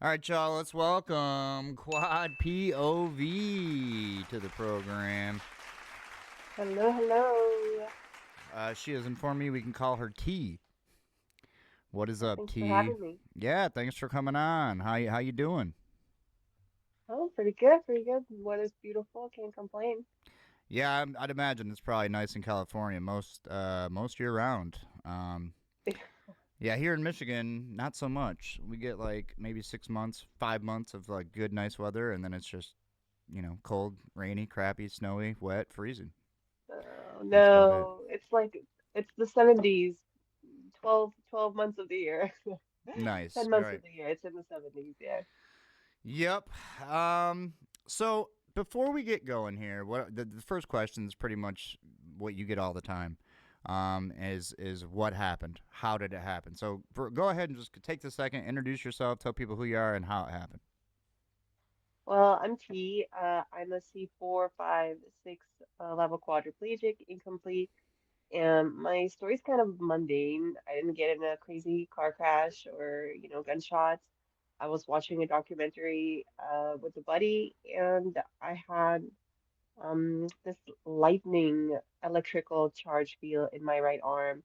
All right, y'all, let's welcome Quad POV to the program. Hello, hello. She has informed me we can call her T. What is up, Thanks for T? having me. Yeah, thanks for coming on. How you doing? Oh, pretty good, pretty good. Weather's beautiful, can't complain. Yeah, I'd imagine it's probably nice in California most year round. Yeah, here in Michigan, not so much. We get like maybe 6 months, 5 months of like good, nice weather, and then it's just cold, rainy, crappy, snowy, wet, freezing. Oh, That's about it. no, it's the 70s, 12 months of the year. Nice. 10 All months right. of the year, it's in the 70s, yeah. Yep. So before we get going here, the first question is pretty much what you get all the time. Is what happened? How did it happen? So go ahead and just take the second, introduce yourself, tell people who you are and how it happened. Well, I'm T. I'm a C4, 5, 6 level quadriplegic, incomplete. And my story's kind of mundane. I didn't get in a crazy car crash or, gunshots. I was watching a documentary with a buddy, and I had this lightning electrical charge field in my right arm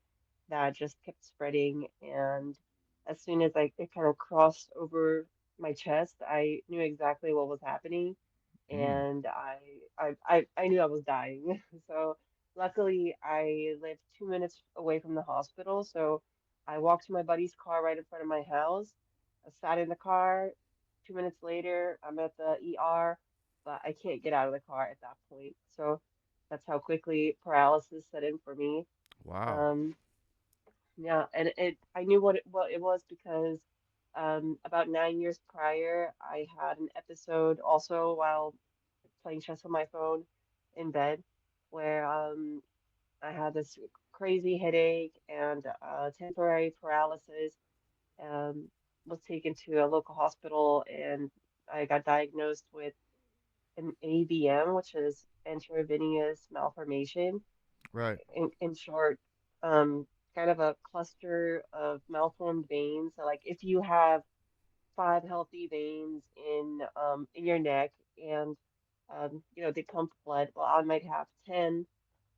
that just kept spreading. And as soon as it kind of crossed over my chest, I knew exactly what was happening, Mm. and I knew I was dying. So luckily, I lived 2 minutes away from the hospital. So I walked to my buddy's car right in front of my house. I sat in the car. 2 minutes later, I'm at the ER, but I can't get out of the car at that point. So that's how quickly paralysis set in for me. Wow. Um, yeah, and I knew what it was because about 9 years prior, I had an episode also while playing chess on my phone in bed where I had this crazy headache and temporary paralysis. Um, was taken to a local hospital and I got diagnosed with an AVM, which is intravenous malformation. Right. In short, um, kind of a cluster of malformed veins. So, like, if you have five healthy veins in your neck, and they pump blood, well, I might have 10,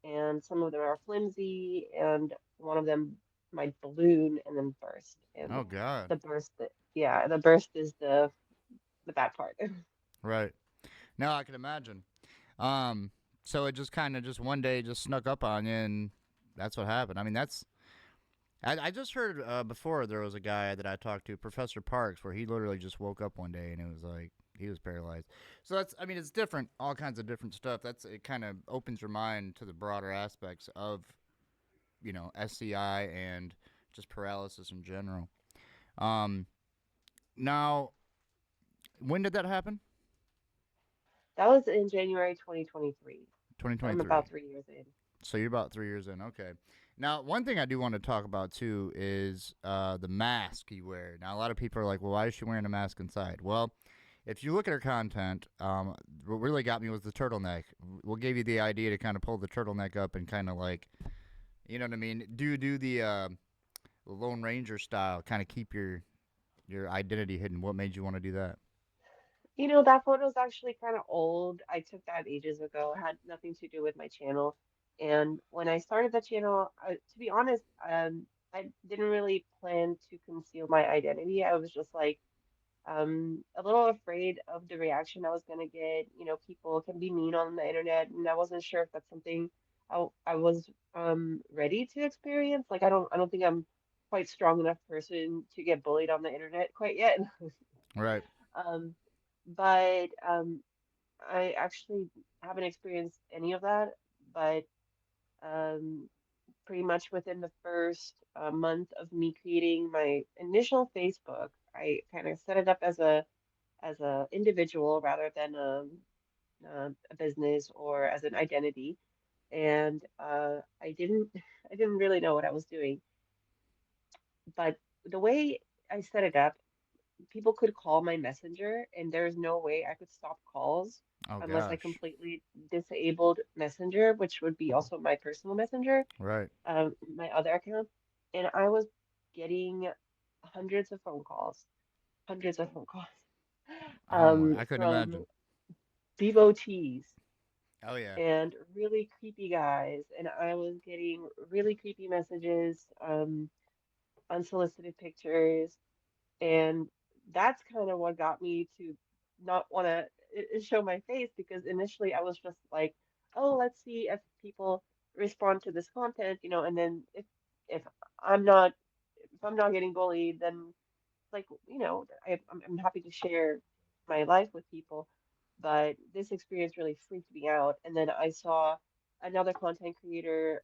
and some of them are flimsy, and one of them might balloon and then burst. And Oh God. the burst is the bad part. Right. Now I can imagine. Um. So it just kind of just one day just snuck up on you, and that's what happened. I mean, I just heard before there was a guy that I talked to, Professor Parks, where he literally just woke up one day and it was like he was paralyzed. So I mean, it's different, all kinds of different stuff. It kind of opens your mind to the broader aspects of, SCI and just paralysis in general. Um, Now, when did that happen? That was in January 2023. So I'm 2023. about 3 years in. So you're about 3 years in. Okay. Now, one thing I do want to talk about too is the mask you wear. Now, a lot of people are like, "Well, why is she wearing a mask inside?" Well, if you look at her content, what really got me was the turtleneck. What gave you the idea to kind of pull the turtleneck up and kind of like, you know what I mean? Do the Lone Ranger style, kind of keep your identity hidden. What made you want to do that? That photo's actually kind of old. I took that ages ago. It had nothing to do with my channel. And when I started the channel, to be honest, I didn't really plan to conceal my identity. I was just like a little afraid of the reaction I was gonna get. People can be mean on the internet, and I wasn't sure if that's something I was ready to experience. Like I don't think I'm quite strong enough person to get bullied on the internet quite yet. Right. Um, but I actually haven't experienced any of that. But um, pretty much within the first month of me creating my initial Facebook, I kind of set it up as a individual rather than a business or as an identity. And I didn't I didn't really know what I was doing. But the way I set it up, people could call my messenger, and there's no way I could stop calls Oh unless I gosh. completely disabled Messenger, which would be also my personal messenger, Right. my other account. And I was getting hundreds of phone calls, hundreds of phone calls I couldn't from imagine. devotees Oh yeah. and really creepy guys, and I was getting really creepy messages, unsolicited pictures, and that's kind of what got me to not want to show my face because initially I was just like, oh, let's see if people respond to this content, and then if I'm not if I'm not getting bullied, then like, I'm happy to share my life with people. But this experience really freaked me out. And then I saw another content creator,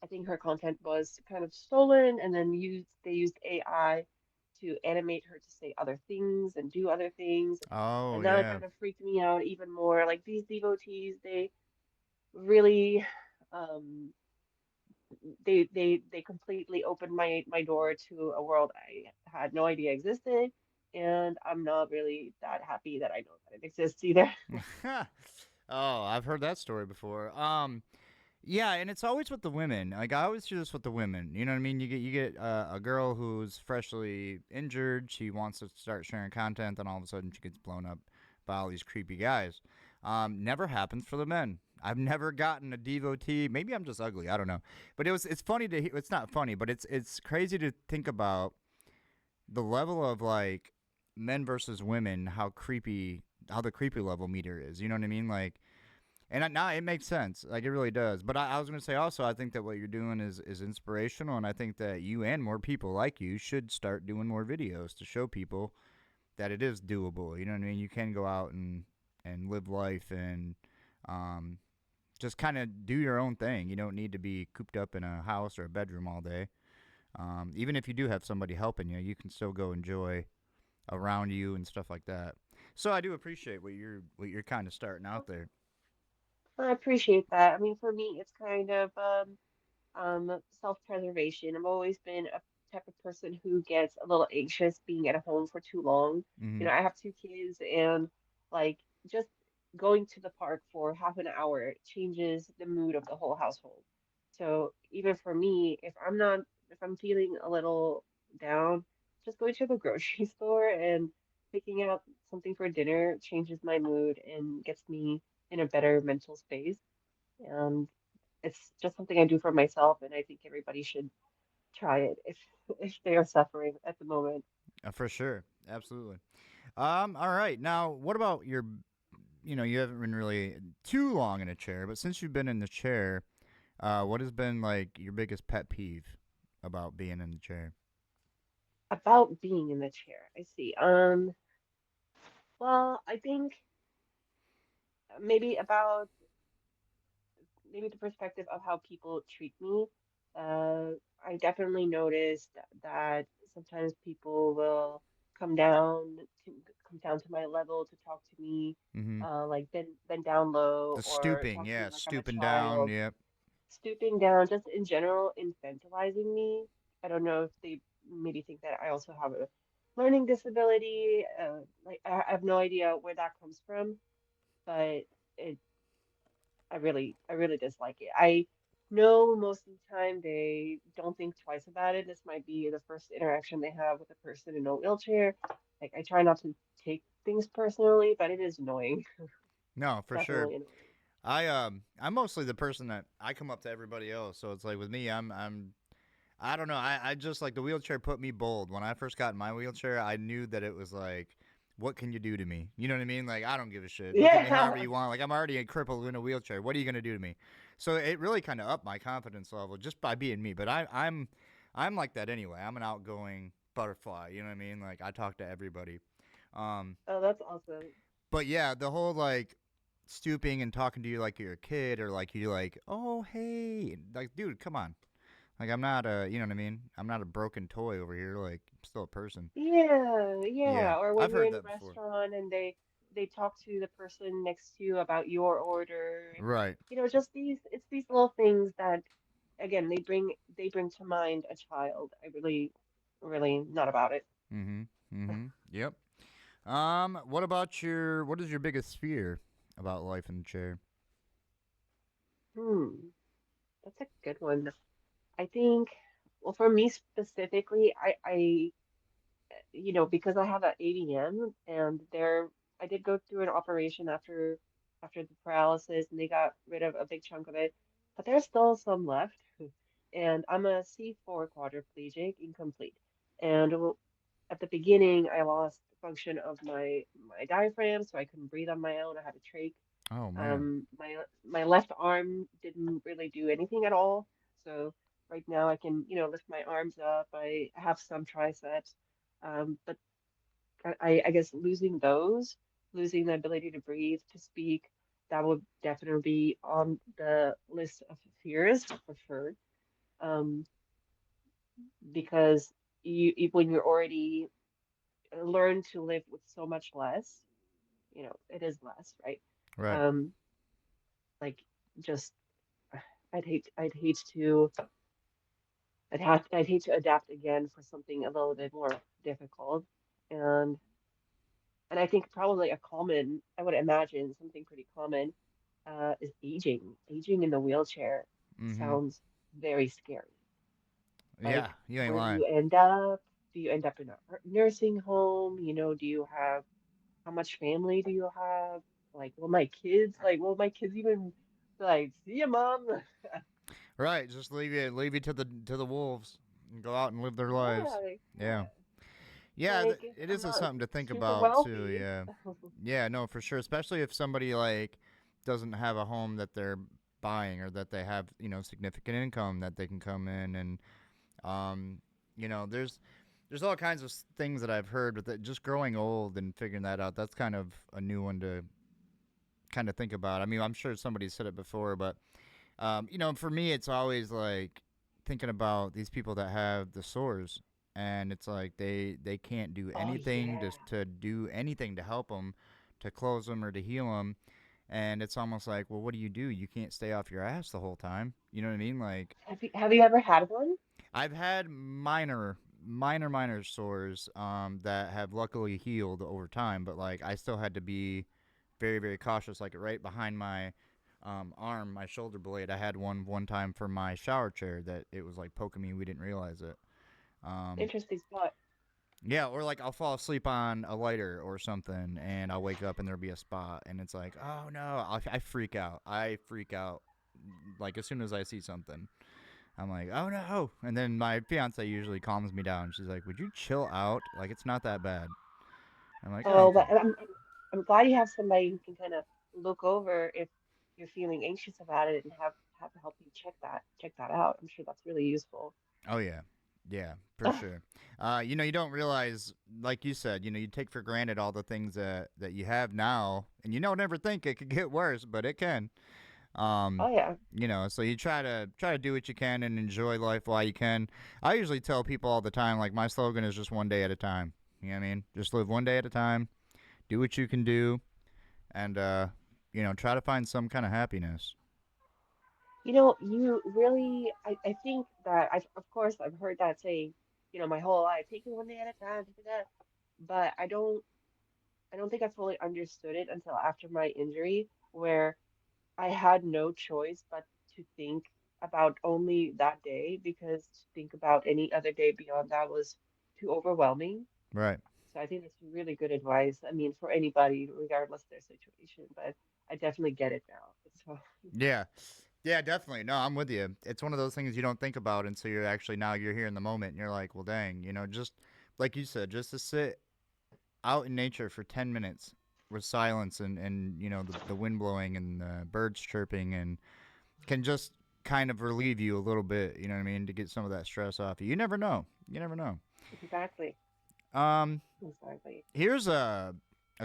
I think her content was kind of stolen, and then they used AI to animate her to say other things and do other things. Oh And that yeah. kind of freaked me out even more. Like these devotees, they really um they completely opened my door to a world I had no idea existed, and I'm not really that happy that I know that it exists either. Oh, I've heard that story before. Yeah, and it's always with the women. Like I always do this with the women. You know what I mean? You get a girl who's freshly injured. She wants to start sharing content, then all of a sudden she gets blown up by all these creepy guys. Never happens for the men. I've never gotten a devotee. Maybe I'm just ugly. I don't know. But it's funny to hear. It's not funny, but it's crazy to think about the level of like men versus women. How the creepy level meter is. You know what I mean? Like and now it makes sense. Like it really does. But I was going to say also, I think that what you're doing is inspirational, and I think that you and more people like you should start doing more videos to show people that it is doable. You know what I mean? You can go out and live life and um, just kind of do your own thing. You don't need to be cooped up in a house or a bedroom all day. Even if you do have somebody helping you, you can still go enjoy around you and stuff like that. So I do appreciate what you're kind of starting out there. I appreciate that. I mean, for me, it's kind of self-preservation. I've always been a type of person who gets a little anxious being at home for too long. Mm-hmm. I have two kids, and like just going to the park for half an hour changes the mood of the whole household. So even for me, if I'm feeling a little down, just going to the grocery store and picking out something for dinner changes my mood and gets me in a better mental space. And it's just something I do for myself, and I think everybody should try it if if they are suffering at the moment. For sure, absolutely. All right. Now, what about your? You haven't been really too long in a chair, but since you've been in the chair, what has been like your biggest pet peeve about being in the chair? About being in the chair, I see. Well, I think maybe about maybe the perspective of how people treat me. Uh, I definitely noticed that sometimes people will come down to come down to my level to talk to me, Mm-hmm. like bend down low The or stooping, talk to me yeah, like I'm a stooping down. child, Yep. stooping down, just in general, infantilizing me. I don't know if they maybe think that I also have a learning disability. Like I have no idea where that comes from, but it I really dislike it. I know most of the time they don't think twice about it. This might be the first interaction they have with a person in a wheelchair. Like I try not to take things personally, but it is annoying. No, for sure. Definitely annoying. I'm mostly the person that I come up to everybody else. So it's like with me, I don't know. I just like the wheelchair put me bold. When I first got in my wheelchair, I knew that it was like, what can you do to me? You know what I mean? Like, I don't give a shit. Look at me however Yeah. you want. Like, I'm already a cripple in a wheelchair. What are you going to do to me? So it really kind of upped my confidence level just by being me. But I'm like that anyway. I'm an outgoing butterfly. You know what I mean? Like, I talk to everybody. Um, Oh, that's awesome. but yeah, the whole like stooping and talking to you like you're a kid or like you like, oh, hey. Like, dude, come on. Like I'm not a, you know what I mean? I'm not a broken toy over here. Like I'm still a person. Yeah, Yeah, yeah. Or I've when you're heard in a that before. restaurant and they talk to the person next to you about your order and Right. just these little things that again they bring to mind a child. I really not about it. Mm-hmm. Mm-hmm. Yep. What is your biggest fear about life in the chair? Hmm, that's a good one. I think well for me specifically, I because I have an ADM and I did go through an operation after the paralysis and they got rid of a big chunk of it, but there's still some left. And I'm a C4 quadriplegic, incomplete. And at the beginning, I lost function of my diaphragm, so I couldn't breathe on my own. I had a trach. Oh man. My left arm didn't really do anything at all. So right now I can, lift my arms up. I have some triceps. But I guess losing the ability to breathe, to speak, that would definitely be on the list of fears for sure. Um, because when you're already learn to live with so much less, it is less, right? Right. Um, like just I'd hate to I'd hate to adapt again for something a little bit more difficult. And I think probably I would imagine something pretty common is aging. Aging in the wheelchair Mm-hmm. sounds very scary. Yeah, Like, you ain't where do lying. you end up? Do you end up in a nursing home? Do you have, how much family do you have? Like, will my kids even be like, see ya, mom? Right. Just leave you to the wolves and go out and live their Yeah, lives. Yeah. yeah. Yeah. Like, It I'm is not something to think super about too. wealthy. Yeah. Yeah. No, for sure. Especially if somebody like doesn't have a home that they're buying or that they have significant income that they can come in and um there's all kinds of things that I've heard, but that just growing old and figuring that out, that's kind of a new one to kind of think about. I mean, I'm sure somebody said it before, but for me, it's always like thinking about these people that have the sores, and it's like they can't do Oh, anything yeah. to do anything to help them, to close them or to heal them, and it's almost like, well, what do? You can't stay off your ass the whole time. You know what I mean? Like Have you ever had one? I've had minor sores that have luckily healed over time, but like I still had to be very cautious. Like right behind my arm, my shoulder blade, I had one time for my shower chair that it was like poking me. We didn't realize it. Um, Interesting spot. yeah, or like I'll fall asleep on a lighter or something, and I'll wake up and there'll be a spot, and it's like, oh no, I freak out. I freak out like as soon as I see something. I'm like, oh no. And then my fiance usually calms me down. She's like, would you chill out? Like, it's not that bad. I'm like, oh, Oh, but okay. I'm glad you have somebody who can kind of look over if you're feeling anxious about it and have help you check that out. I'm sure that's really useful. Oh, yeah. Yeah, for sure. You don't realize, like you said, you take for granted all the things that you have now, and you don't ever think it could get worse, but it can. Um, Oh yeah. so you try to do what you can and enjoy life while you can. I usually tell people all the time, like my slogan is just one day at a time. You know what I mean? Just live one day at a time. Do what you can do, and try to find some kind of happiness. You really, I think that of course I've heard that saying, my whole life, take it one day at a time, take it that. But I don't think I fully understood it until after my injury, where I had no choice but to think about only that day because to think about any other day beyond that was too overwhelming. Right. So I think that's really good advice. I mean, for anybody, regardless of their situation, but I definitely get it now. So, Yeah. Yeah, definitely. No, I'm with you. It's one of those things you don't think about until you're actually now you're here in the moment and you're like, well, dang, just like you said, just to sit out in nature for 10 minutes with silence and the wind blowing and the birds chirping and can just kind of relieve you a little bit, you know what I mean, to get some of that stress off you. You never know. You never know. exactly, Um, exactly. here's a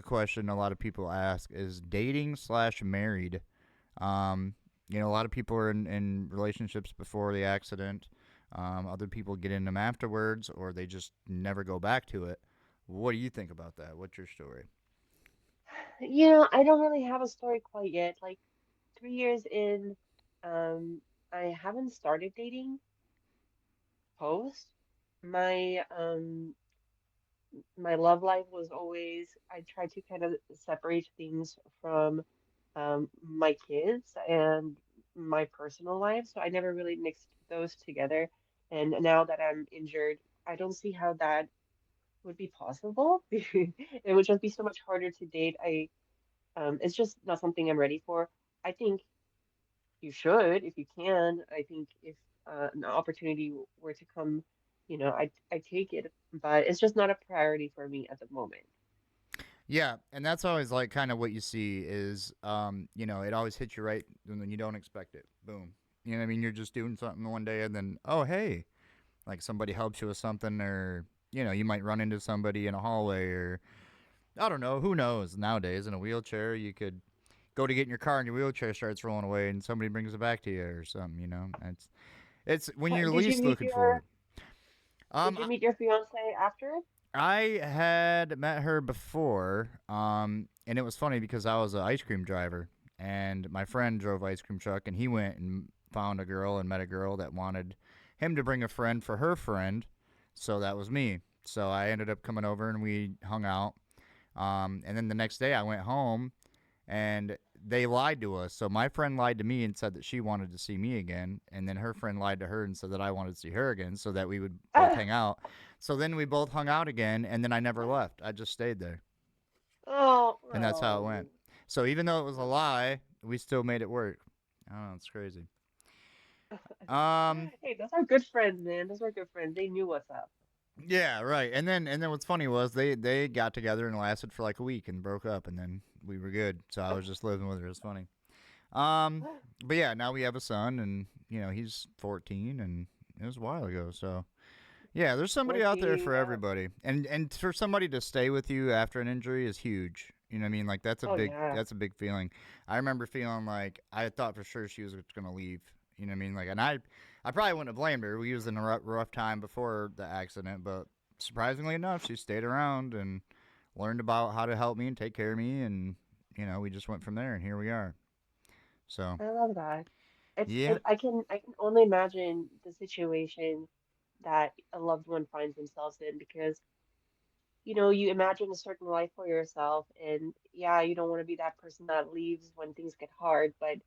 question a lot of people ask is dating slash married. Um, a lot of people are in relationships before the accident. Other people get in them afterwards, or they just never go back to it. What do you think about that? What's your story? I don't really have a story quite yet. Like 3 years in, um, I haven't started dating post. My my love life was always, I tried to kind of separate things from my kids and my personal life. So I never really mixed those together. And now that I'm injured, I don't see how that would be possible. It would just be so much harder to date. It's just not something I'm ready for. I think you should if you can. I think if an opportunity were to come, I take it, but it's just not a priority for me at the moment. Yeah, and that's always like kind of what you see is, it always hits you right when you don't expect it. Boom. You know what I mean? You're just doing something one day, and then oh hey, like somebody helps you with something, or you might run into somebody in a hallway, or I don't know, who knows? Nowadays, in a wheelchair, you could go to get in your car and your wheelchair starts rolling away, and somebody brings it back to you or something. It's when Ha- you're Did you least meet looking for your it. Um, Did you meet your fiance after? I had met her before, and it was funny because I was an ice cream driver, and my friend drove ice cream truck, and he went and found a girl and met a girl that wanted him to bring a friend for her friend, so that was me. So I ended up coming over and we hung out. And then the next day I went home and they lied to us. So my friend lied to me and said that she wanted to see me again, and then her friend lied to her and said that I wanted to see her again, so that we would both hang out. So then we both hung out again, and then I never left. I just stayed there, Oh, and that's how it oh. went. So even though it was a lie, we still made it work. I don't know, it's crazy. Um, Hey, those are good friends, man. Those are good friends. They knew what's up. yeah, right. And then what's funny was they got together and lasted for like a week and broke up, and then we were good. So I was just living with her. It was funny. Um, but yeah, now we have a son, and he's 14, and it was a while ago. So yeah, there's somebody out there 14, for yeah. everybody, and for somebody to stay with you after an injury is huge. You know what I mean? Like Oh yeah. that's a big feeling. I remember feeling like I thought for sure she was gonna leave. You know what I mean? Like, and I probably wouldn't have blamed her. We was in a rough time before the accident, but surprisingly enough, she stayed around and learned about how to help me and take care of me, and we just went from there, and here we are. So I love that. yeah, I can only imagine the situation that a loved one finds themselves in because you imagine a certain life for yourself and yeah, you don't want to be that person that leaves when things get hard, but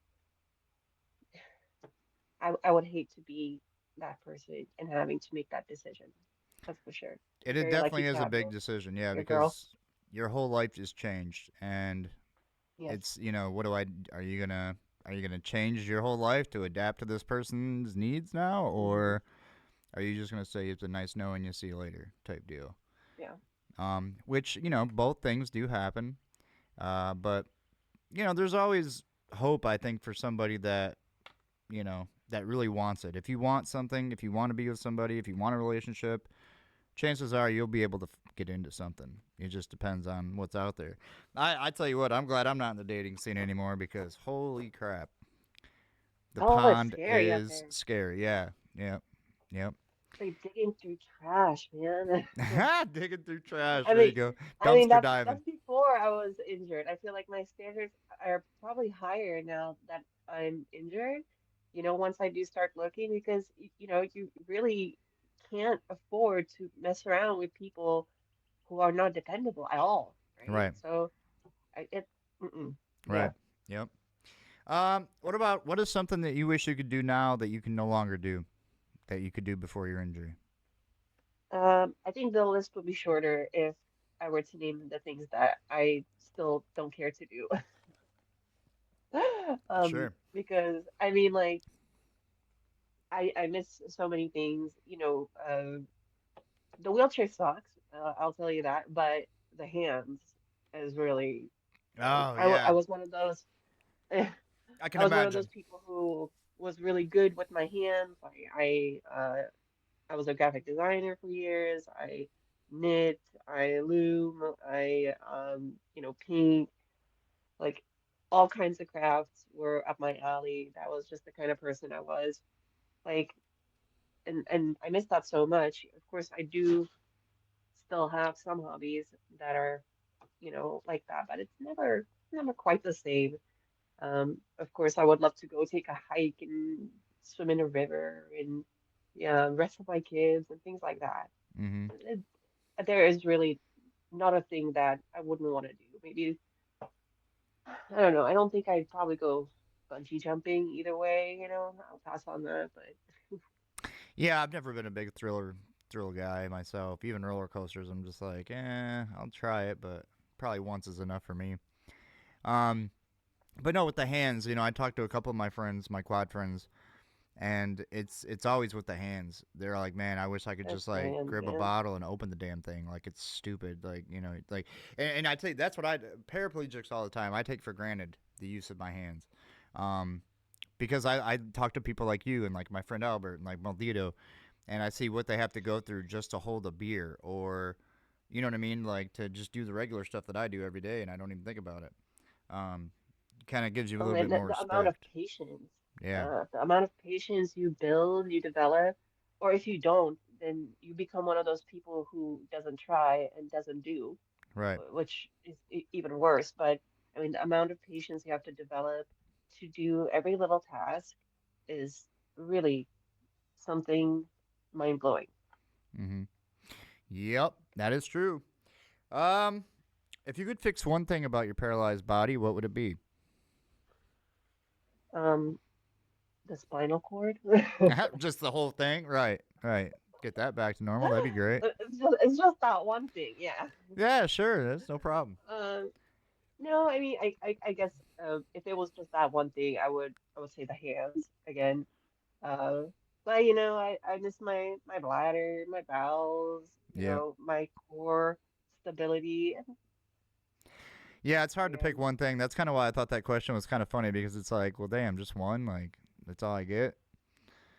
I would hate to be that person and having to make that decision. That's for sure. You're it very lucky definitely to is a have big decision. Yeah, your girl. because your whole life just changed, and Yes. it's what do I? Are you gonna change your whole life to adapt to this person's needs now, Hmm. or are you just gonna say it's a nice knowing you see you later type deal? Yeah. Which both things do happen, but there's always hope. I think for somebody that really wants it. If you want something, if you want to be with somebody, if you want a relationship, chances are you'll be able to get into something. It just depends on what's out there. I tell you what, I'm glad I'm not in the dating scene anymore because holy crap, the Oh, it's pond scary out is there. scary. Yeah, yep, yep. It's like digging through trash, man. Digging through trash. I There you mean, go. I mean Dumpster that's diving. before I was injured. I feel like my standards are probably higher now that I'm injured. Once I do start looking, because you really can't afford to mess around with people who are not dependable at all, right? Right, So mm-mm, yeah. right. Yep. What is something that you wish you could do now that you can no longer do that you could do before your injury? I think the list would be shorter if I were to name the things that I still don't care to do. Sure. Because I mean, like, I miss so many things. The wheelchair sucks, I'll tell you that, but the hands is really, Oh I yeah, was one of those, I I can was one of those imagine. people who was really good with my hands. I was a graphic designer for years. I knit, I loom, I paint, like all kinds of crafts were up my alley. That was just the kind of person I was. Like, and I miss that so much. Of course, I do still have some hobbies that are, like that, but it's never quite the same. Of course, I would love to go take a hike and swim in a river and yeah, rest with my kids and things like that. Mm-hmm. It, there is really not a thing that I wouldn't want to do. Maybe, I don't know. I don't think I'd probably go bungee jumping either way, I'll pass on that, but Yeah, I've never been a big thriller. thrill guy myself. Even roller coasters, I'm just like, I'll try it, but probably once is enough for me. Um, but no, with the hands, I talked to a couple of my friends, my quad friends, and it's always with the hands. They're like, man, I wish I could It's just the like hands, grab a man. bottle and open the damn thing. Like it's stupid. Like like, and I tell you, that's what I paraplegics all the time. I take for granted the use of my hands, um, because I talk to people like you and like my friend Albert and like Maldito, and I see what they have to go through just to hold a beer or, you know what I mean, like to just do the regular stuff that I do every day, and I don't even think about it. Um, Kind of gives you a Oh, little and bit more the amount of respect. patience, Yeah. the amount of patience you build, you develop, or if you don't, then you become one of those people who doesn't try and doesn't do, Right. which is even worse. But I mean, the amount of patience you have to develop to do every little task is really something mind-blowing. Mm-hmm. Yep, that is true. Um, if you could fix one thing about your paralyzed body, what would it be? Um, the spinal cord. Just the whole thing? Right, right. Get that back to normal. That'd be great. It's just that one thing, yeah. Yeah, sure. That's no problem. Um, no, I mean, I guess if it was just that one thing, I would say the hands again. Uh, but I miss my bladder, my bowels, Yep. my core stability. Yeah, it's hard to pick And one thing. That's kind of why I thought that question was kind of funny because it's like, well, damn, just one. Like, that's all I get.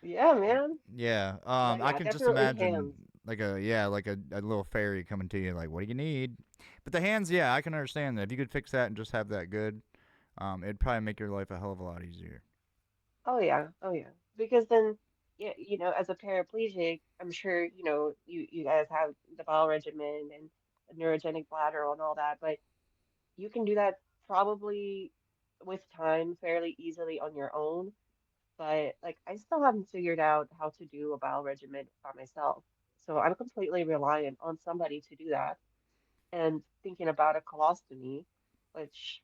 yeah, man. Yeah. But I yeah, can just definitely imagine hands. like a little fairy coming to you, like, what do you need? But the hands, yeah, I can understand that. If you could fix that and just have that good, it'd probably make your life a hell of a lot easier. Oh yeah, oh yeah. Because then, yeah, as a paraplegic, I'm sure, you guys have the bowel regimen and the neurogenic bladder and all that, but you can do that probably with time fairly easily on your own. But like, I still haven't figured out how to do a bowel regimen by myself. So I'm completely reliant on somebody to do that. And thinking about a colostomy, which,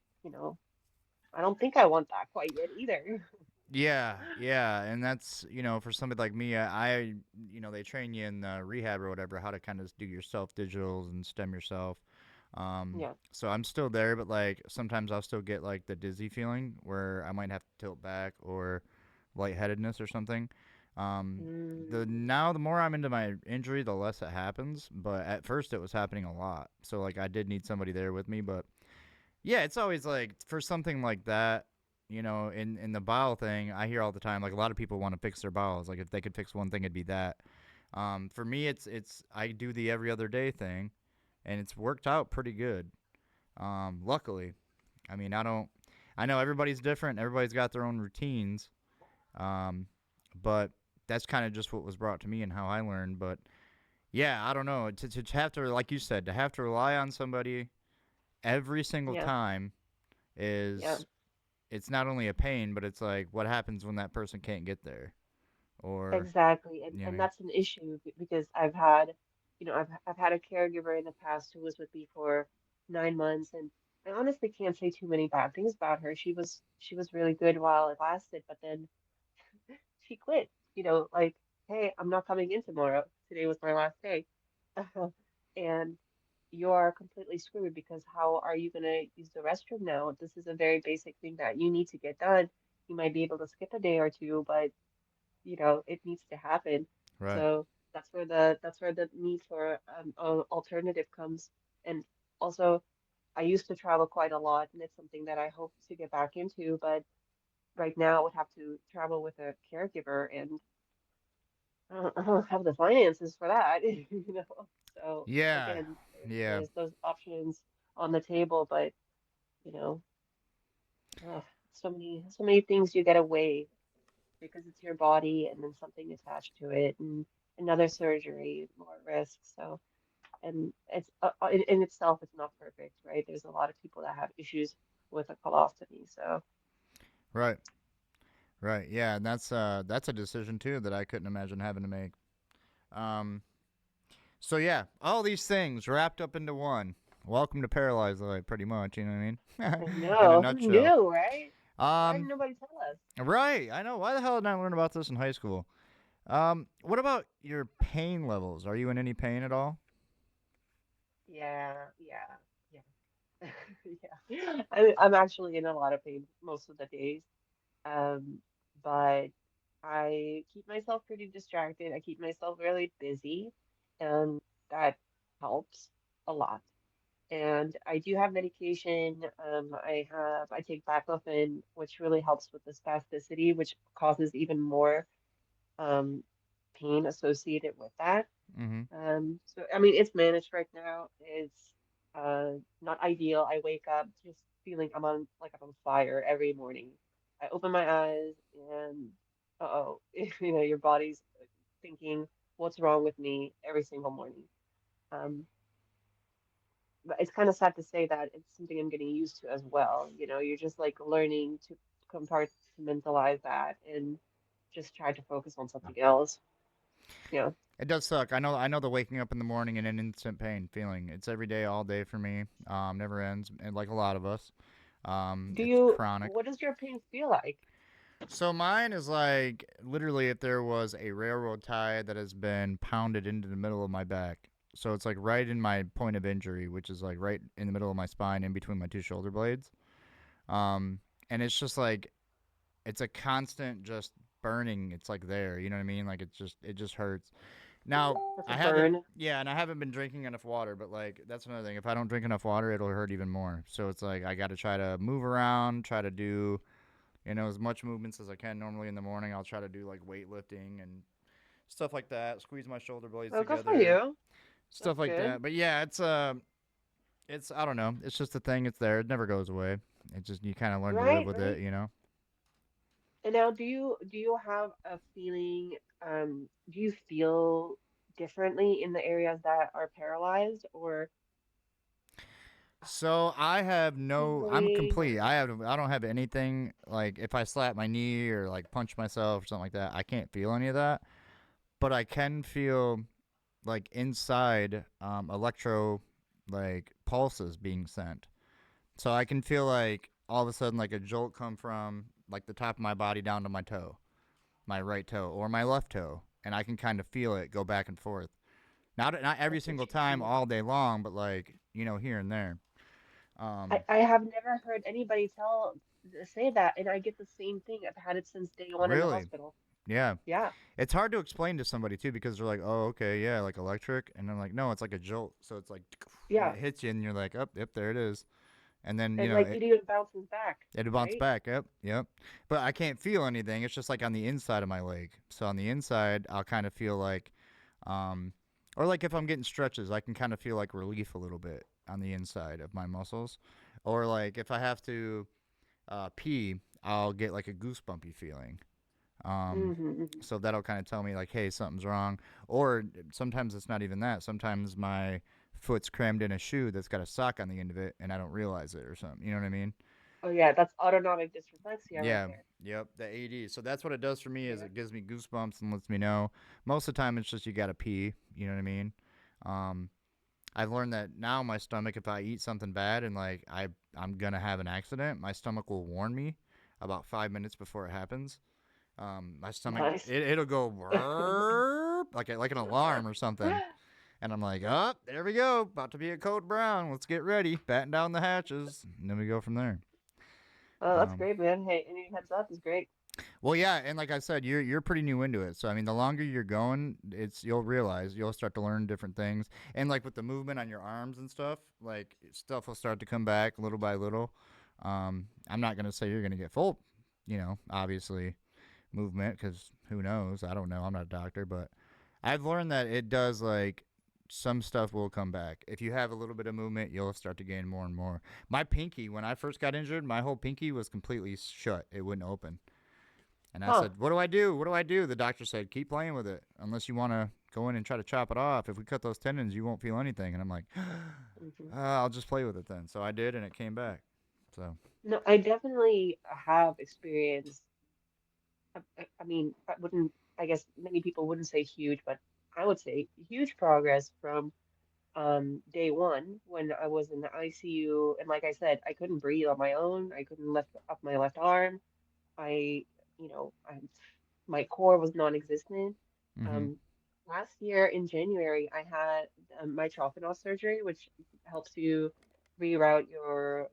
I don't think I want that quite yet either. Yeah, yeah, and that's for somebody like me, they train you in rehab or whatever how to kind of do your self digitals and stem yourself. Yeah. So I'm still there, but like sometimes I'll still get like the dizzy feeling where I might have to tilt back or lightheadedness or something. Um, Mm, the more I'm into my injury, the less it happens. But at first, it was happening a lot, so like I did need somebody there with me, but yeah, it's always like for something like that, in the bowel thing, I hear all the time like a lot of people want to fix their bowels. Like if they could fix one thing, it'd be that. For me, it's I do the every other day thing, and it's worked out pretty good. Luckily, I mean I don't. I know everybody's different. Everybody's got their own routines. Um, but that's kind of just what was brought to me and how I learned. But yeah, I don't know to have to like you said to have to rely on somebody every single yeah. time Yeah. is it's not only a pain, but it's like what happens when that person can't get there, or Exactly. And you know what I and mean? that's an issue because I've had a caregiver in the past who was with me for 9 months, and I honestly can't say too many bad things about her. She was really good while it lasted, but then she quit. Like, hey, I'm not coming in tomorrow. Today was my last day. And you are completely screwed because how are you gonna use the restroom now? This is a very basic thing that you need to get done. You might be able to skip a day or two, but it needs to happen. Right. So that's where the need for an alternative comes. And also, I used to travel quite a lot, and it's something that I hope to get back into. But right now, I would have to travel with a caregiver, and I don't have the finances for that, So Yeah. again, Yeah. there's those options on the table, but you know, ugh, so many things you gotta weigh because it's your body and then something attached to it and another surgery, more risk. So, and it's in itself, it's not perfect, right? There's a lot of people that have issues with a colostomy. So, Right. Right. Yeah, and that's a decision too that I couldn't imagine having to make. Um. So yeah, all these things wrapped up into one. Welcome to Paralyzed Life, pretty much. You know what I mean? I In a know, who nutshell. knew, right? Why didn't Um. nobody tell us? Right. I know. Why the hell did I learn about this in high school? What about your pain levels? Are you in any pain at all? Yeah, yeah, yeah. Yeah. I'm actually in a lot of pain most of the days. Um, but I keep myself pretty distracted. I keep myself really busy, and that helps a lot. And I do have medication. I take baclofen, which really helps with the spasticity, which causes even more um, pain associated with that. Mm-hmm. So I mean, it's managed right now. It's not ideal. I wake up just feeling I'm on fire every morning. I open my eyes and uh-oh, your body's thinking, what's wrong with me every single morning. Um, but it's kind of sad to say that it's something I'm getting used to as well. You're just like learning to compartmentalize that and just try to focus on something else. Yeah. It does suck. I know the waking up in the morning and an instant pain feeling. It's every day, all day for me. Never ends, and like a lot of us. It's chronic. What does your pain feel like? So mine is like literally if there was a railroad tie that has been pounded into the middle of my back. So it's like right in my point of injury, which is like right in the middle of my spine, in between my two shoulder blades. Um, and it's just like it's a constant just burning. It's like there, you know what I mean? Like it just hurts. Now That's a I haven't, burn. yeah, and I haven't been drinking enough water, but like that's another thing. If I don't drink enough water, it'll hurt even more. So it's like I got to try to move around, try to do as much movements as I can. Normally in the morning, I'll try to do like weightlifting and stuff like that. Squeeze my shoulder blades Oh, good for together, you. stuff That's like good. that. But yeah, it's I don't know. It's just a thing. It's there. It never goes away. It's just you kind of learn to live Right, with right. it. And now, do you have a feeling, do you feel differently in the areas that are paralyzed or So I have no. I'm tingling complete. or I don't have anything like if I slap my knee or like punch myself or something like that. I can't feel any of that, but I can feel like inside electro like pulses being sent. So I can feel like all of a sudden like a jolt come from like the top of my body down to my toe, my right toe or my left toe, and I can kind of feel it go back and forth. Not every that's single time interesting. all day long, but like here and there. I, Um, I have never heard anybody say that, and I get the same thing. I've had it since day one in the really, hospital. yeah. Yeah, It's hard to explain to somebody too because they're like, "Oh, okay, yeah, like electric," and I'm like, "No, it's like a jolt." So it's like, and yeah. it hits you, and you're like, "Oh, yep, there it is." And then And like it even bounces back, it bounced right? back. Yep, yep. But I can't feel anything. It's just like on the inside of my leg. So on the inside, I'll kind of feel like, um, or like if I'm getting stretches, I can kind of feel like relief a little bit on the inside of my muscles. Or like if I have to pee, I'll get like a goosebumpy feeling. Um, Mm-hmm. so that'll kind of tell me like, hey, something's wrong. Or sometimes it's not even that. Sometimes my foot's crammed in a shoe that's got a sock on the end of it, and I don't realize it or something. You know what I mean? Oh yeah, that's autonomic dysreflexia right Yeah. there. Yep. The AD. So that's what it does for me is Yeah. it gives me goosebumps and lets me know. Most of the time it's just you gotta pee. You know what I mean? Um, I've learned that now my stomach, if I eat something bad and like I'm gonna have an accident, my stomach will warn me about 5 minutes before it happens. My stomach Nice. it'll go like an alarm or something, and I'm like, oh, there we go, about to be a code brown. Let's get ready, batten down the hatches, and then we go from there. Oh, that's Um, great, man. Hey, any heads up is great. well, yeah, and like I said, you're pretty new into it, so I mean, the longer you're going, you'll realize you'll start to learn different things, and like with the movement on your arms and stuff, like stuff will start to come back little by little. I'm not gonna say you're gonna get full, obviously movement because who knows? I don't know. I'm not a doctor, but I've learned that it does like some stuff will come back. If you have a little bit of movement, you'll start to gain more and more. My pinky, when I first got injured, my whole pinky was completely shut. It wouldn't open. And I Huh. said, "What do I do? What do I do?" The doctor said, "Keep playing with it. Unless you want to go in and try to chop it off. If we cut those tendons, you won't feel anything." And I'm like, Hmm. I'll just play with it then." So I did, and it came back. So No, I definitely have experienced. I mean, I guess many people wouldn't say huge, but I would say huge progress from day one when I was in the ICU. And like I said, I couldn't breathe on my own. I couldn't lift up my left arm. I, my core was non-existent. Mm-hmm. Um, Last year in January, I had my trochanter surgery, which helps you reroute your,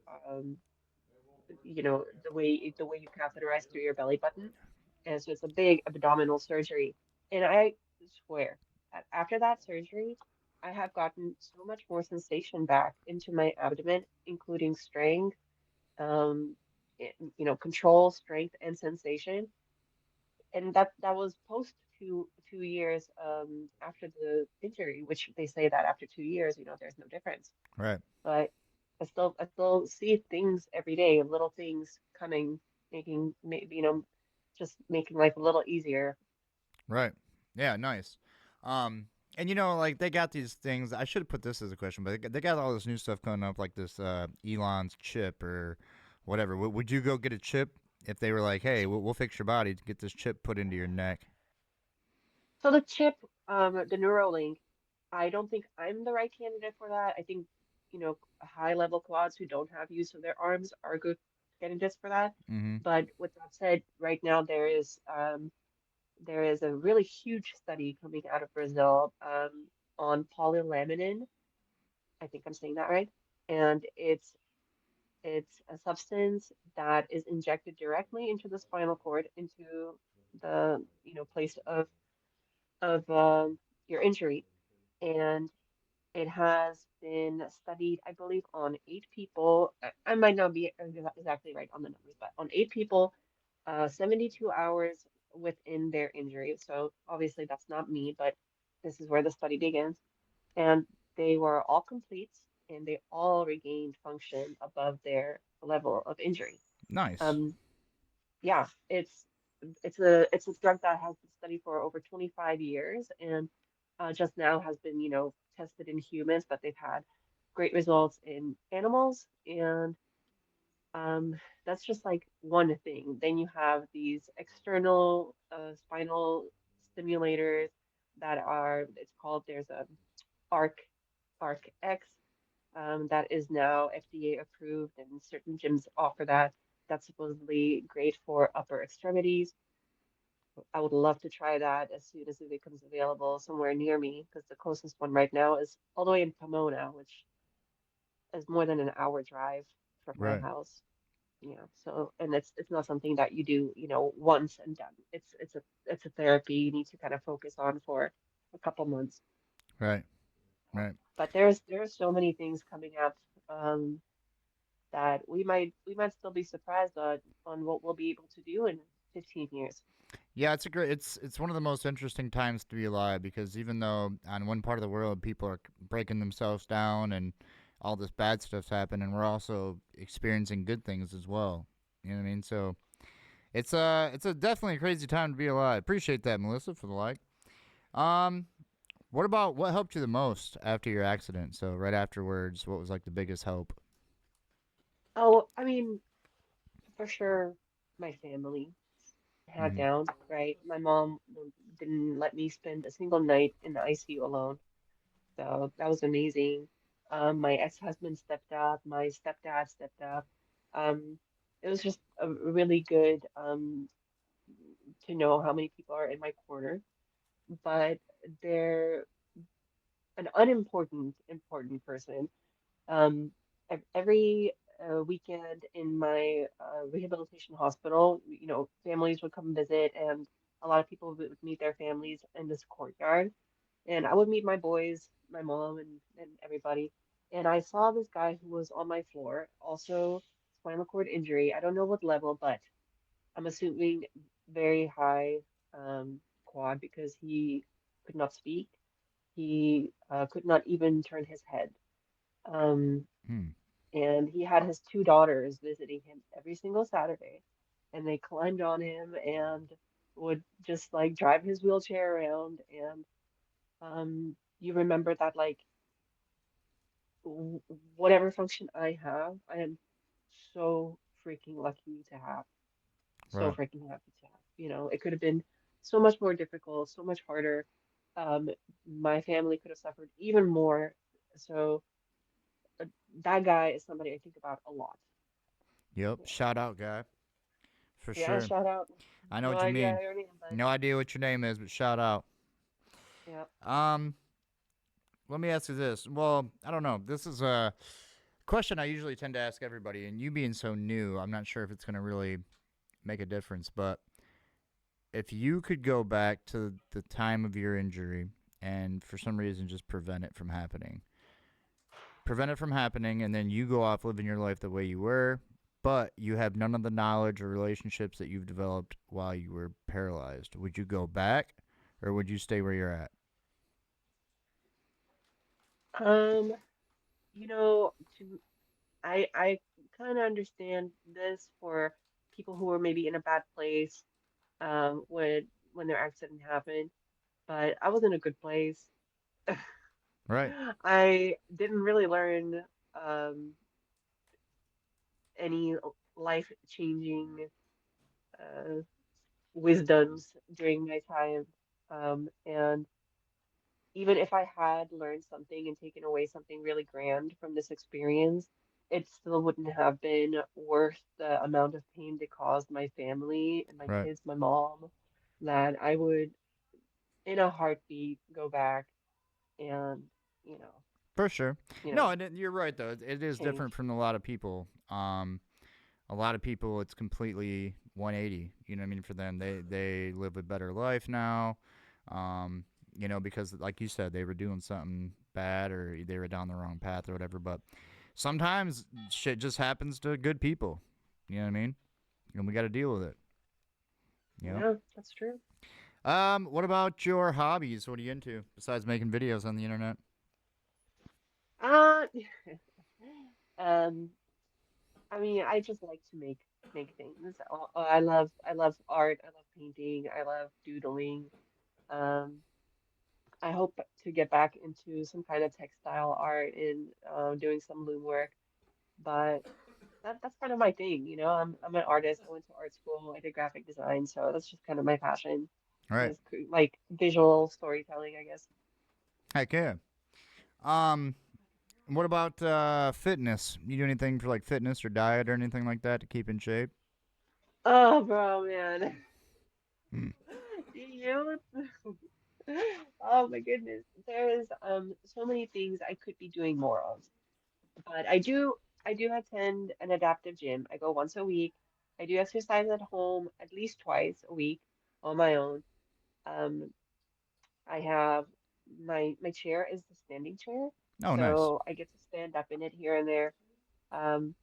the way you catheterize through your belly button. And so it's a big abdominal surgery. And I swear, after that surgery, I have gotten so much more sensation back into my abdomen, including strength, um, control, strength, and sensation. And that was post two years after the injury, which they say that after 2 years, there's no difference. Right. But I still see things every day, little things coming, just making life a little easier. Right. Yeah. Nice. Um, and like they got these things. I should have put this as a question, but they got all this new stuff coming up, like this Elon's chip or whatever. Would you go get a chip if they were like, "Hey, we'll fix your body to get this chip put into your neck"? So the chip, the Neuralink, I don't think I'm the right candidate for that. I think, high level quads who don't have use of their arms are good candidates for that. Mm-hmm. But with that said, right now there is a really huge study coming out of Brazil on polylaminin. I think I'm saying that right. And it's a substance that is injected directly into the spinal cord, into the place of your injury, and it has been studied, I believe, on 8 people. I might not be exactly right on the numbers, but on 8 people, 72 hours within their injury. So obviously that's not me, but this is where the study begins. And they were all complete and they all regained function above their level of injury. Nice. Um, yeah, it's a drug that has been studied for over 25 years and just now has been, tested in humans, but they've had great results in animals. And um, that's just like one thing. Then you have these external spinal stimulators there's a ARC, ARC X, that is now FDA approved, and certain gyms offer that. That's supposedly great for upper extremities. I would love to try that as soon as it becomes available somewhere near me, because the closest one right now is all the way in Pomona, which is more than an hour drive from my Right. house. So and it's not something that you do, once and done. It's a therapy you need to kind of focus on for a couple months. Right. Right. But there's so many things coming up um, that we might still be surprised on what we'll be able to do in 15 years. Yeah, it's one of the most interesting times to be alive because even though on one part of the world people are breaking themselves down and all this bad stuff's happening, we're also experiencing good things as well. You know what I mean? So it's a definitely a crazy time to be alive. Appreciate that, Melissa, for the like. Um, what about what helped you the most after your accident? So right afterwards, what was like the biggest help? Oh, I mean, for sure, my family had Mm-hmm. down, right? My mom didn't let me spend a single night in the ICU alone. So that was amazing. My ex-husband stepped up, my stepdad stepped up. Um, it was just a really good to know how many people are in my corner, but they're an unimportant, important person. Um, every weekend in my rehabilitation hospital, families would come visit, and a lot of people would meet their families in this courtyard. And I would meet my boys, my mom, and everybody. And I saw this guy who was on my floor, also spinal cord injury. I don't know what level, but I'm assuming very high quad because he could not speak. He could not even turn his head. Um, Hmm. and he had his 2 daughters visiting him every single Saturday, and they climbed on him and would just like drive his wheelchair around. And you remember that like w whatever function I have, I am so freaking lucky to have. So Right. freaking happy to have. It could have been so much more difficult, so much harder. Um, my family could have suffered even more. So uh, that guy is somebody I think about a lot. Yep. Yeah. Shout out, guy, for Yeah, sure. shout out. I know No what you idea mean. your name, but No idea what your name is, but shout out. Yeah. Um, let me ask you this. Well, I don't know. This is a question I usually tend to ask everybody, and you being so new, I'm not sure if it's going to really make a difference. But if you could go back to the time of your injury and for some reason just prevent it from happening, and then you go off living your life the way you were, but you have none of the knowledge or relationships that you've developed while you were paralyzed, would you go back or would you stay where you're at? Um, you know, to I kind of understand this for people who are maybe in a bad place when their accident happened, but I was in a good place. Right, I didn't really learn um any life-changing uh wisdoms during my time. And even if I had learned something and taken away something really grand from this experience, it still wouldn't have been worth the amount of pain it caused my family and my right. kids, my mom, that I would, in a heartbeat, go back and, you know, For sure. you No, know, and you're right though. It is different change. from a lot of people. A lot of people, it's completely 180. You know what I mean? For them, they live a better life now. Um, because like you said, they were doing something bad or they were down the wrong path or whatever. But sometimes shit just happens to good people. You know what I mean? And we got to deal with it. You know. Yeah, that's true. What about your hobbies? What are you into besides making videos on the internet? Uh, um, I mean, I just like to make things. I love art. I love painting. I love doodling. Um, I hope to get back into some kind of textile art and doing some loom work. But that's kind of my thing, you know. I'm an artist. I went to art school. I did graphic design, so that's just kind of my passion All right. is like visual storytelling, I guess. Heck yeah. Um, what about fitness? You do anything for like fitness or diet or anything like that to keep in shape? Oh, bro, man. Hmm. Do you? Oh my goodness. There's so many things I could be doing more of. But I do attend an adaptive gym. I go once a week. I do exercise at home at least twice a week on my own. Um, I have my chair is the standing chair, Oh, nice. so I get to stand up in it here and there. Um,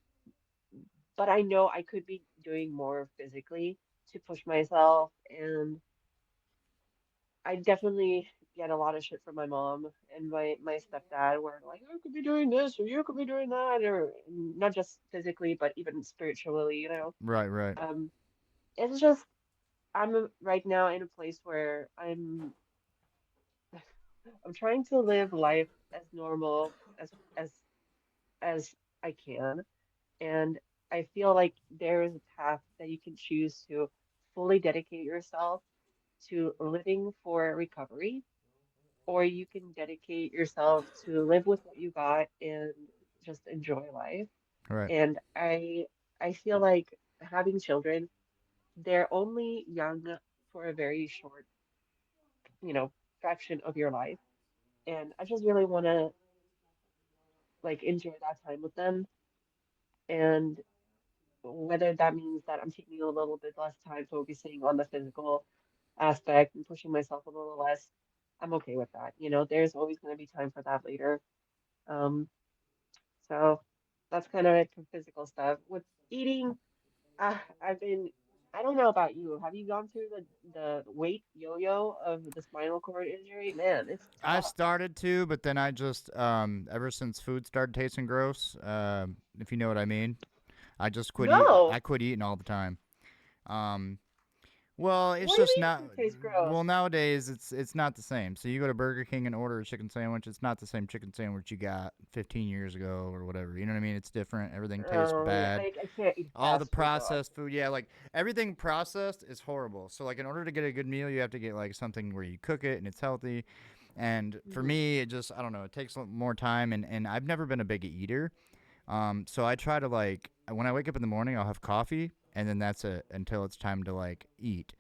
but I know I could be doing more physically to push myself, and I definitely get a lot of shit from my mom and my stepdad, where like, you could be doing this or you could be doing that, or not just physically, but even spiritually, you know. Right, right, Um, it's just right now in a place where I'm trying to live life as normal as I can, and I feel like there is a path that you can choose to fully dedicate yourself to living for recovery, or you can dedicate yourself to live with what you got and just enjoy life. right, And I feel like having children, they're only young for a very short, you know, fraction of your life. And I just really want to like enjoy that time with them. And whether that means that I'm taking a little bit less time focusing on the physical aspect and pushing myself a little less, I'm okay with that. You know, there's always going to be time for that later. Um, So that's kind of it for physical stuff. With eating, I've been, I don't know about you. Have you gone through the weight yo-yo of the spinal cord injury? Man, it's I tough. started to, but then I just ever since food started tasting gross, if you know what I mean, I just quit eat. No. I quit eating all the time. Um, Well, it's What do you just mean not. food tastes Well, gross? nowadays it's not the same. So you go to Burger King and order a chicken sandwich. It's not the same chicken sandwich you got 15 years ago or whatever. You know what I mean? It's different. Everything tastes Oh, yeah, bad. I can't eat All the fast food though. processed food, yeah, like everything processed is horrible. So like in order to get a good meal, you have to get like something where you cook it and it's healthy. And for Hmm. me, it just I don't know. It takes more time, and I've never been a big eater. So I try to like when I wake up in the morning, I'll have coffee, and then that's it until it's time to like eat.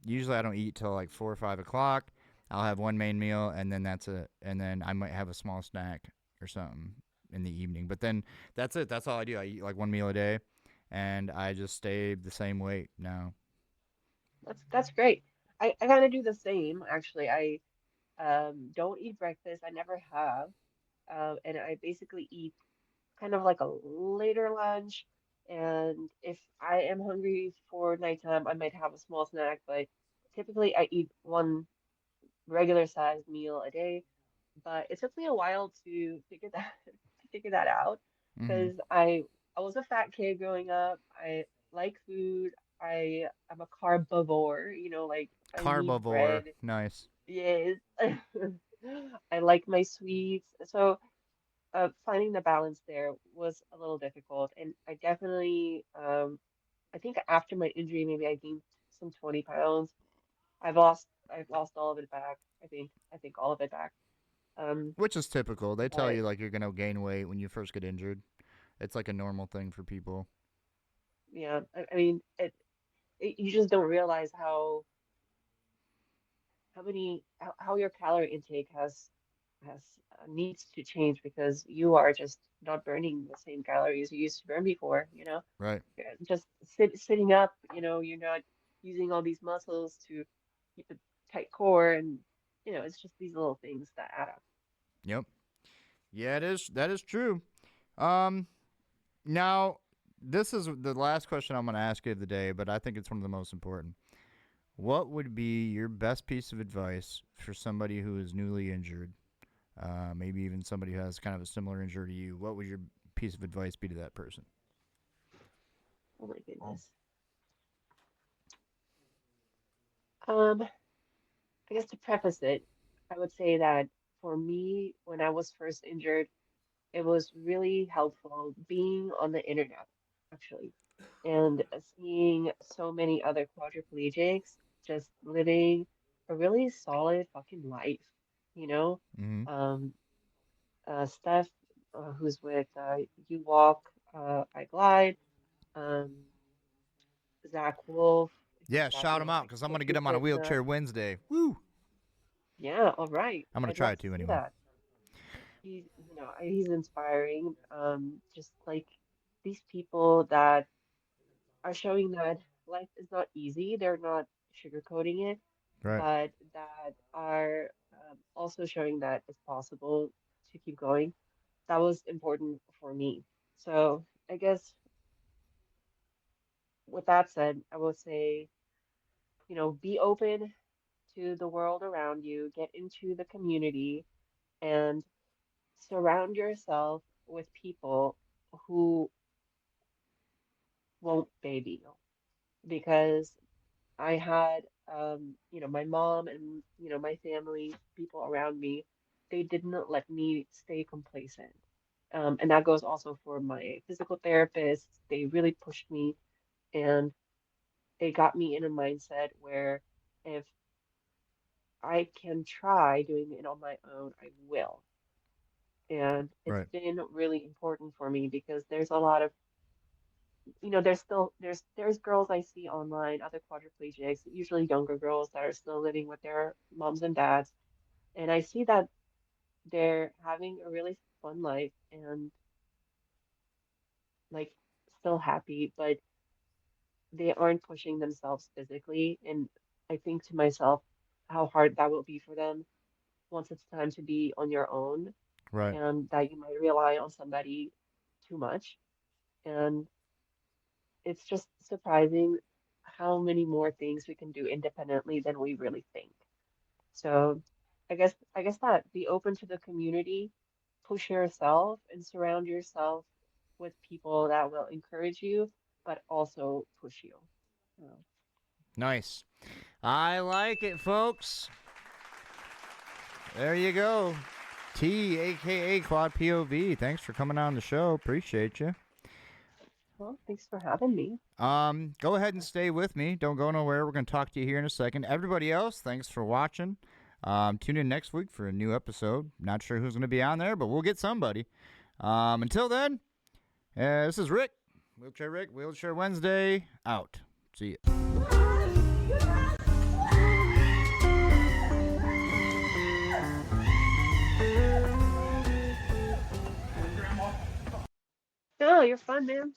Usually I don't eat till like 4 or 5 o'clock, I'll have one main meal, and then that's it. And then I might have a small snack or something in the evening. But then that's it. That's all I do. I eat like one meal a day, and I just stay the same weight now. That's great. I kind of do the same actually. I don't eat breakfast. I never have. And I basically eat kind of like a later lunch. And if I am hungry for nighttime, I might have a small snack, but typically I eat one regular sized meal a day. But it took me a while to figure that to figure that out Mm-hmm. because I was a fat kid growing up. I like food. I'm a carbivore, like I need Carbivore. bread. Nice. Yes. I like my sweets. So finding the balance there was a little difficult. And I definitely I think after my injury maybe I gained some 20 pounds. I've lost all of it back. I think all of it back. Um, Which is typical. They tell but you like you're gonna gain weight when you first get injured. It's like a normal thing for people. yeah, I mean, you just don't realize how your calorie intake has needs to change because you are just not burning the same calories you used to burn before, Right. Just sitting up, you're not using all these muscles to keep a tight core and it's just these little things that add up. Yep. Yeah, it is. That is true. Um. Now, this is the last question I'm gonna ask you of the day, but I think it's one of the most important. What would be your best piece of advice for somebody who is newly injured? Maybe even somebody who has kind of a similar injury to you. What would your piece of advice be to that person? Oh my goodness. Um, I guess to preface it, I would say that for me, when I was first injured, it was really helpful being on the internet, actually, and seeing so many other quadriplegics just living a really solid fucking life, you know? Mm-hmm. Um, Steph, who's with You Walk, I Glide, um, Zach Wolf, he's Yeah, got, shout him out like because I'm gonna get coaching him on a business. wheelchair Wednesday. Woo! Yeah, all right. I'm gonna I'd try love it to too see anyway. that. He's inspiring. Just like these people that are showing that life is not easy. They're not sugarcoating it, Right. but that are also showing that it's possible to keep going. That was important for me. So I guess with that said, I would say, be open to the world around you, get into the community, and surround yourself with people who won't baby you because I had my mom and my family, people around me, they didn't let me stay complacent. And that goes also for my physical therapists. They really pushed me and they got me in a mindset where if I can try doing it on my own, I will. And it's Right. been really important for me because there's a lot of there's still there's girls I see online, other quadriplegics, usually younger girls that are still living with their moms and dads, and I see that they're having a really fun life and like still happy, but they aren't pushing themselves physically. And I think to myself how hard that will be for them once it's time to be on your own, Right. and that you might rely on somebody too much. And it's just surprising how many more things we can do independently than we really think. So I guess that be open to the community, push yourself and surround yourself with people that will encourage you, but also push you. So, Nice. I like it, folks. There you go. T, aka Quad POV. Thanks for coming on the show. Appreciate you. well, thanks for having me. Go ahead and stay with me. Don't go nowhere. We're going to talk to you here in a second. Everybody else, thanks for watching. Tune in next week for a new episode. Not sure who's going to be on there, but we'll get somebody. Until then, this is Rick. Rick, Wheelchair Wednesday, out. See ya. No, you're fun, man.